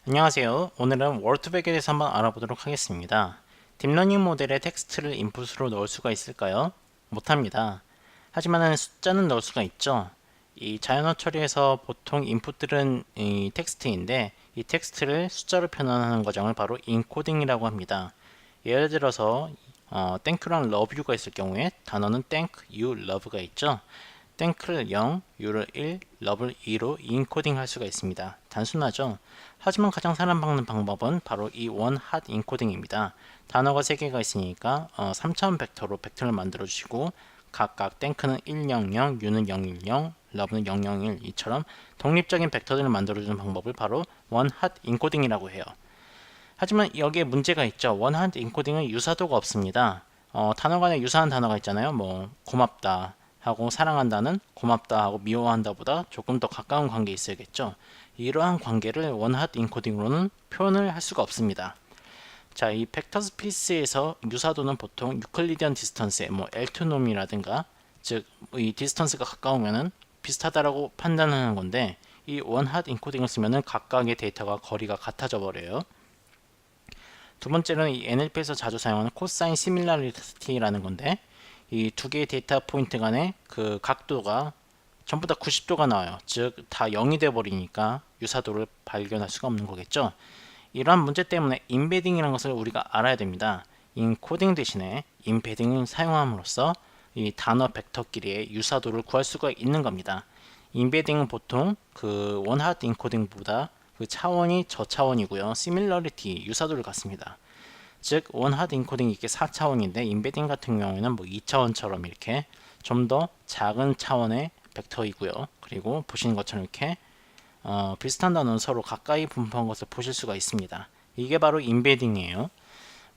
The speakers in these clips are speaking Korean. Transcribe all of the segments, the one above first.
안녕하세요. 오늘은 월드백에 대해서 한번 알아보도록 하겠습니다. 딥러닝 모델에 텍스트를 인풋으로 넣을 수가 있을까요? 못합니다. 하지만 숫자는 넣을 수가 있죠. 이 자연어 처리에서 보통 인풋들은 이 텍스트인데 이 텍스트를 숫자로 표현하는 과정을 바로 인코딩이라고 합니다. 예를 들어서 땡큐랑 러브유가 있을 경우에 단어는 땡크, 유, 러브가 있죠. 땡크를 0, 유를 1, 러브를 2로 인코딩 할 수가 있습니다. 단순하죠? 하지만 가장 사랑받는 방법은 바로 이 원핫 인코딩입니다. 단어가 3개가 있으니까 3차원 벡터로 벡터를 만들어 주시고 각각 땡크는 100, 유는 010, 러브는 001 이처럼 독립적인 벡터들을 만들어주는 방법을 바로 원핫 인코딩이라고 해요. 하지만 여기에 문제가 있죠. 원핫 인코딩은 유사도가 없습니다. 단어 간에 유사한 단어가 있잖아요. 뭐 고맙다 하고 사랑한다는 고맙다 하고 미워한다 보다 조금 더 가까운 관계에 있어야겠죠. 이러한 관계를 원핫 인코딩으로는 표현을 할 수가 없습니다. 자, 이 벡터 스페이스에서 유사도는 보통 유클리디언 디스턴스에 뭐 엘트놈이라든가 즉 이 디스턴스가 가까우면은 비슷하다라고 판단하는 건데 이 원핫 인코딩을 쓰면은 각각의 데이터가 거리가 같아져 버려요. 두 번째는 이 NLP에서 자주 사용하는 코사인 시밀라리티라는 건데 이 두 개의 데이터 포인트 간의 그 각도가 전부 다 90도가 나와요. 즉 다 0이 돼 버리니까 유사도를 발견할 수가 없는 거겠죠. 이러한 문제 때문에 임베딩이라는 것을 우리가 알아야 됩니다. 인코딩 대신에 임베딩을 사용함으로써 이 단어 벡터끼리의 유사도를 구할 수가 있는 겁니다. 임베딩은 보통 그 원핫 인코딩보다 그 차원이 저차원이고요. 시밀러리티 유사도를 갖습니다. 즉 원핫 인코딩이 이게 4차원인데 임베딩 같은 경우에는 뭐 2차원처럼 이렇게 좀 더 작은 차원의 벡터이고요. 그리고 보시는 것처럼 이렇게 비슷한 단어는 서로 가까이 분포한 것을 보실 수가 있습니다. 이게 바로 임베딩이에요.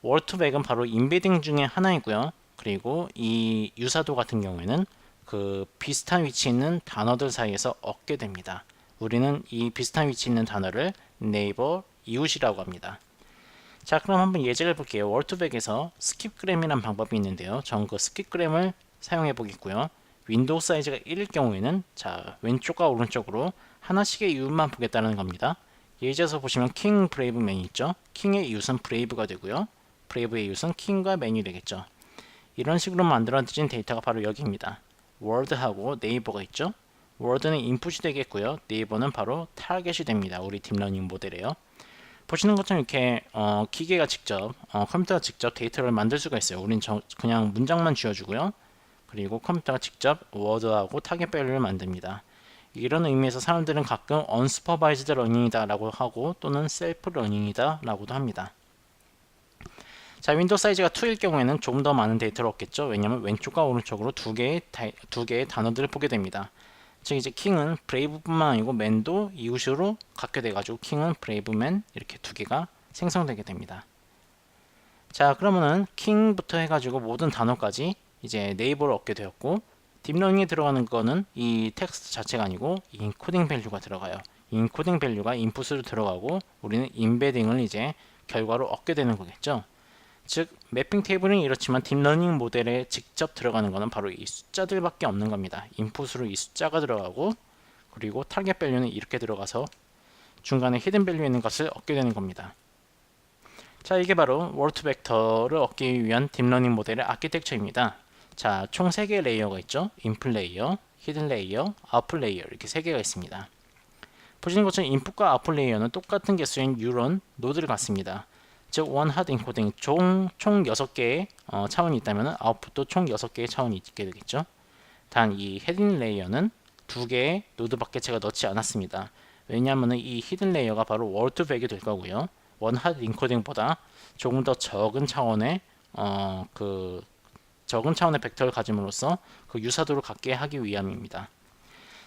월투백은 바로 임베딩 중에 하나이고요. 그리고 이 유사도 같은 경우에는 그 비슷한 위치에 있는 단어들 사이에서 얻게 됩니다. 우리는 이 비슷한 위치에 있는 단어를 네이버 이웃이라고 합니다. 자, 그럼 한번 예제를 볼게요. 월투백에서 스킵그램이라는 방법이 있는데요. 전 그 스킵그램을 사용해 보겠고요. 윈도우 사이즈가 1일 경우에는 자, 왼쪽과 오른쪽으로 하나씩의 이웃만 보겠다는 겁니다. 예제에서 보시면 킹 브레이브 맨이 있죠. 킹의 이웃은 브레이브가 되고요. 브레이브의 이웃은 킹과 맨이 되겠죠. 이런 식으로 만들어진 데이터가 바로 여기입니다. 월드하고 네이버가 있죠. 월드는 인풋이 되겠고요. 네이버는 바로 타겟이 됩니다. 우리 딥러닝 모델이에요. 보시는 것처럼 이렇게 기계가 직접 컴퓨터가 직접 데이터를 만들 수가 있어요. 우린 그냥 문장만 쥐어주고요. 그리고 컴퓨터가 직접 워드하고 타겟 밸류를 만듭니다. 이런 의미에서 사람들은 가끔 unsupervised learning이다 라고 하고 또는 self learning이다 라고도 합니다. 자, 윈도우 사이즈가 2일 경우에는 조금 더 많은 데이터를 얻겠죠. 왜냐하면 왼쪽과 오른쪽으로 두 개의 단어들을 보게 됩니다. 즉 이제 킹은 브레이브뿐만 아니고 맨도 이웃으로 갖게 돼가지고 킹은 브레이브맨 이렇게 두 개가 생성되게 됩니다. 자, 그러면은 킹부터 해가지고 모든 단어까지 이제 네이버를 얻게 되었고 딥러닝에 들어가는 거는 이 텍스트 자체가 아니고 인코딩 밸류가 들어가요. 인코딩 밸류가 인풋으로 들어가고 우리는 임베딩을 이제 결과로 얻게 되는 거겠죠. 즉 매핑 테이블은 이렇지만 딥러닝 모델에 직접 들어가는 것은 바로 이 숫자들밖에 없는 겁니다. 인풋으로 이 숫자가 들어가고 그리고 타겟 밸류는 이렇게 들어가서 중간에 히든 밸류 있는 것을 얻게 되는 겁니다. 자, 이게 바로 월드 벡터를 얻기 위한 딥러닝 모델의 아키텍처입니다. 자, 총 3개의 레이어가 있죠. 인풋 레이어, 히든 레이어, 아웃풋 레이어 이렇게 3개가 있습니다. 보시는 것처럼 인풋과 아웃풋 레이어는 똑같은 개수인 뉴런 노드를 갖습니다. 즉 원핫 인코딩 총 6개의 차원이 있다면 아웃풋도 총 6개의 차원이 있게 되겠죠. 단 이 헤딩 레이어는 2개의 노드밖에 제가 넣지 않았습니다. 왜냐하면 이 히든 레이어가 바로 월드백이 될 거고요. 원핫 인코딩보다 조금 더 적은 차원의 적은 차원의 벡터를 가짐으로써 그 유사도를 갖게 하기 위함입니다.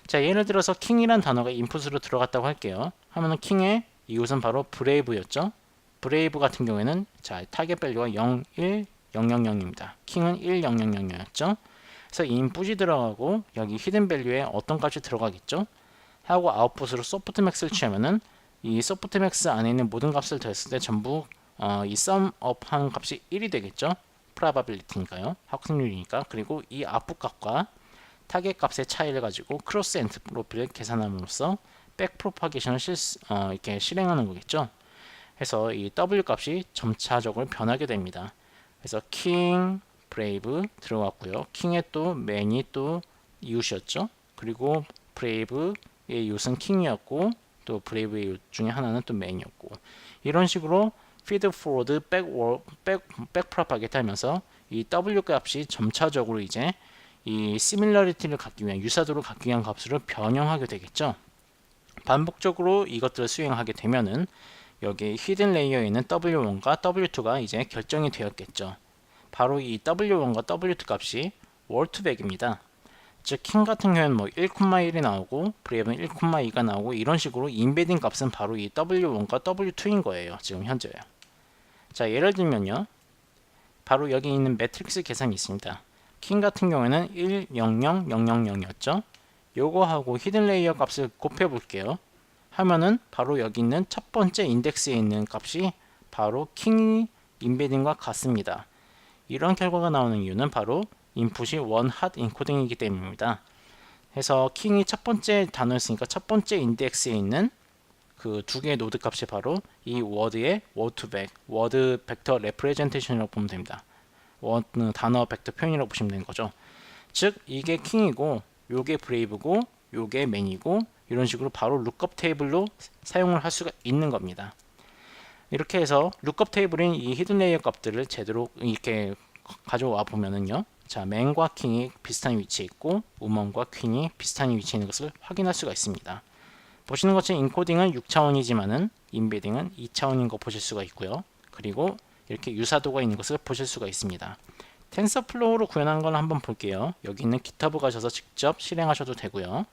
자, 예를 들어서 킹이란 단어가 인풋으로 들어갔다고 할게요. 하면은 킹의 이웃은 바로 브레이브였죠. 브레이브 같은 경우에는 자, 타겟 밸류가 0, 1, 000입니다. 킹은 1, 000이었죠. 그래서 인풋이 들어가고 여기 히든 밸류에 어떤 값이 들어가겠죠. 하고 아웃풋으로 소프트맥스를 취하면은 이 소프트맥스 안에 있는 모든 값을 더했을 때 전부 이 sumUp 한 값이 1이 되겠죠. probability니까요. 확률이니까. 그리고 이 아웃풋 값과 타겟 값의 차이를 가지고 크로스 엔트로피를 계산함으로써 백 프로파게이션을 이렇게 실행하는 거겠죠. 해서 이 W 값이 점차적으로 변하게 됩니다. 그래서 king, brave 들어갔고요. king의 또 man이 또 이웃이었죠. 그리고 brave의 이웃은 king이었고 또 brave의 이웃 중에 하나는 또 man이었고, 이런 식으로 feed forward, back propagate 하면서 이 W 값이 점차적으로 이제 이 similarity를 갖기 위한, 유사도를 갖기 위한 값으로 변형하게 되겠죠. 반복적으로 이것들을 수행하게 되면은 여기 hidden layer에 있는 W1과 W2가 이제 결정이 되었겠죠. 바로 이 W1과 W2 값이 word2vec입니다. 즉 king 같은 경우는 뭐 1,1이 나오고 brave는 1,2가 나오고, 이런 식으로 인베딩 값은 바로 이 W1과 W2인 거예요. 지금 현재요. 자, 예를 들면요, 바로 여기 있는 매트릭스 계산이 있습니다. king 같은 경우에는 1, 0, 0, 0, 0, 0이었죠. 요거하고 히든 레이어 값을 곱해 볼게요. 하면은 바로 여기 있는 첫 번째 인덱스에 있는 값이 바로 king 인베딩과 같습니다. 이런 결과가 나오는 이유는 바로 인풋이 원 핫 인코딩이기 때문입니다. 해서 king이 첫 번째 단어였으니까 첫 번째 인덱스에 있는 그 두 개의 노드 값이 바로 이 워드의 word2vec, 워드 벡터 레프레젠테이션이라고 보면 됩니다. 워드 단어 벡터 표현이라고 보시면 되는 거죠. 즉 이게 king이고 요게 brave고 요게 man이고, 이런 식으로 바로 룩업 테이블로 사용을 할 수가 있는 겁니다. 이렇게 해서 룩업 테이블인 이 히든 레이어 값들을 제대로 이렇게 가져와 보면은요, 자, man과 king이 비슷한 위치에 있고 woman과 queen이 비슷한 위치에 있는 것을 확인할 수가 있습니다. 보시는 것처럼 인코딩은 6차원이지만은 인베딩은 2차원인 거 보실 수가 있고요. 그리고 이렇게 유사도가 있는 것을 보실 수가 있습니다. 텐서플로우로 구현한 걸 한번 볼게요. 여기 있는 GitHub 가셔서 직접 실행하셔도 되고요.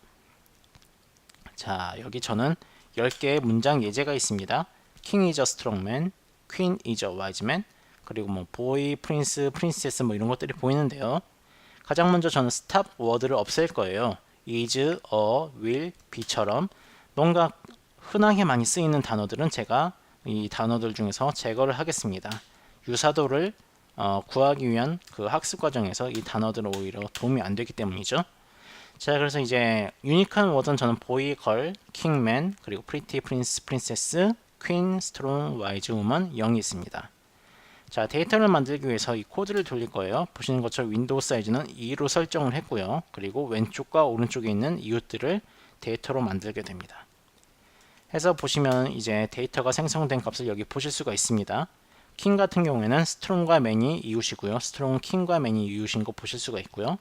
자, 여기 저는 10개의 문장 예제가 있습니다. King is a strong man, Queen is a wise man, 그리고 뭐 boy, prince, princess 뭐 이런 것들이 보이는데요. 가장 먼저 저는 stop word를 없앨 거예요. is, a, will, be처럼 뭔가 흔하게 많이 쓰이는 단어들은 제가 이 단어들 중에서 제거를 하겠습니다. 유사도를 구하기 위한 그 학습 과정에서 이 단어들은 오히려 도움이 안 되기 때문이죠. 자, 그래서 이제 유니크한 워드는 저는 boy, girl, king, man, 그리고 pretty, prince, princess, queen, strong, wise, woman 0이 있습니다. 자, 데이터를 만들기 위해서 이 코드를 돌릴 거예요. 보시는 것처럼 윈도우 사이즈는 2로 설정을 했고요. 그리고 왼쪽과 오른쪽에 있는 이웃들을 데이터로 만들게 됩니다. 해서 보시면 이제 데이터가 생성된 값을 여기 보실 수가 있습니다. king 같은 경우에는 strong과 man이 이웃이고요. strong, king과 man이 이웃인 거 보실 수가 있고요.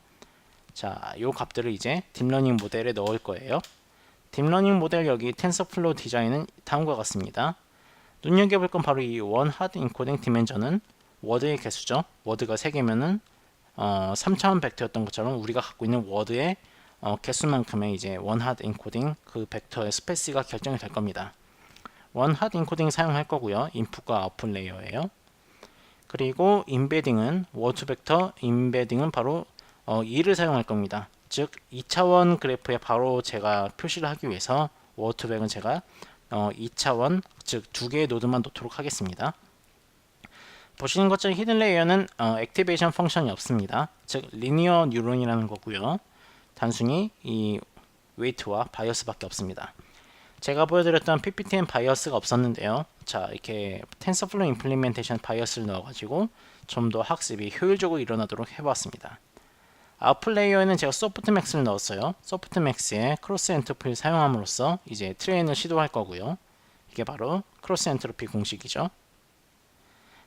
자, 요 값들을 이제 딥러닝 모델에 넣을 거예요. 딥러닝 모델 여기 텐서플로우 디자인은 다음과 같습니다. 눈여겨볼 건 바로 이 원 하드 인코딩 디멘전은 워드의 개수죠. 워드가 3개면은 3차원 벡터였던 것처럼 우리가 갖고 있는 워드의 개수만큼의 이제 원 하드 인코딩 그 벡터의 스페이스가 결정이 될 겁니다. 원 하드 인코딩 사용할 거고요. 인풋과 아웃풋 레이어예요. 그리고 인베딩은 워드 벡터 인베딩은 바로 2를 사용할 겁니다. 즉 2차원 그래프에 바로 제가 표시를 하기 위해서 워드2vec은 제가 2차원 즉 2개의 노드만 놓도록 하겠습니다. 보시는 것처럼 히든 레이어는 액티베이션 펑션이 없습니다. 즉 리니어 뉴런이라는 거고요. 단순히 이 웨이트와 바이어스밖에 없습니다. 제가 보여드렸던 PPT엔 바이어스가 없었는데요. 자, 이렇게 텐서플로우 임플리멘테이션 바이어스를 넣어가지고 좀 더 학습이 효율적으로 일어나도록 해봤습니다. 아웃풋 레이어에는 제가 소프트맥스를 넣었어요. 소프트맥스에 크로스 엔트로피를 사용함으로써 이제 트레인을 시도할 거고요. 이게 바로 크로스 엔트로피 공식이죠.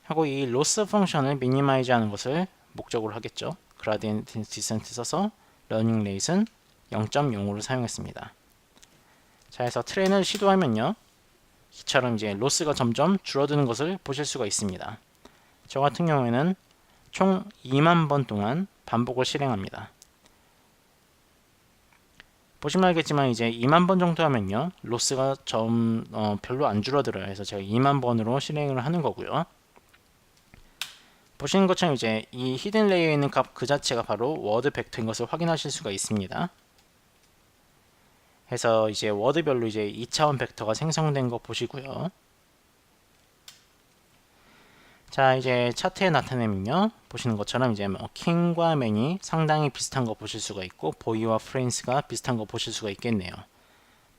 하고 이 로스 펑션을 미니마이즈 하는 것을 목적으로 하겠죠. 그라디언트 디센트 써서 러닝 레이트는 0.05를 사용했습니다. 자, 해서 트레인을 시도하면요, 이처럼 이제 로스가 점점 줄어드는 것을 보실 수가 있습니다. 저 같은 경우에는 총 2만 번 동안 반복을 실행합니다. 보시면 알겠지만 이제 2만 번 정도 하면요, 로스가 별로 안 줄어들어요. 그래서 제가 2만 번으로 실행을 하는 거고요. 보시는 것처럼 이제 이 히든 레이어에 있는 값 그 자체가 바로 워드 벡터인 것을 확인하실 수가 있습니다. 해서 이제 워드별로 이제 2차원 벡터가 생성된 거 보시고요. 자, 이제 차트에 나타내면요, 보시는 것처럼 이제 킹과 맨이 상당히 비슷한 거 보실 수가 있고 보이와 프린스가 비슷한 거 보실 수가 있겠네요.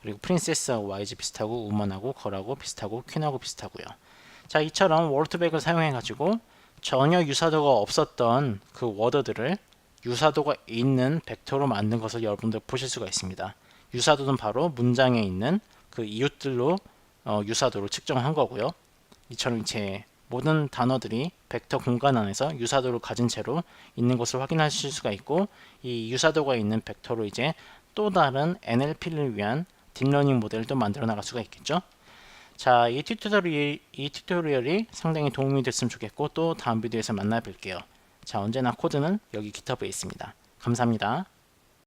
그리고 프린세스하고 YG 비슷하고 우먼하고 걸하고 비슷하고 퀸하고 비슷하고요. 자, 이처럼 워드백을 사용해 가지고 전혀 유사도가 없었던 그 워드들을 유사도가 있는 벡터로 만든 것을 여러분들 보실 수가 있습니다. 유사도는 바로 문장에 있는 그 이웃들로 유사도를 측정한 거고요. 이처럼 이제 모든 단어들이 벡터 공간 안에서 유사도를 가진 채로 있는 것을 확인하실 수가 있고, 이 유사도가 있는 벡터로 이제 또 다른 NLP를 위한 딥러닝 모델을 또 만들어 나갈 수가 있겠죠. 자, 이 튜토리얼이 상당히 도움이 됐으면 좋겠고, 또 다음 비디오에서 만나 뵐게요. 자, 언제나 코드는 여기 깃허브에 있습니다. 감사합니다.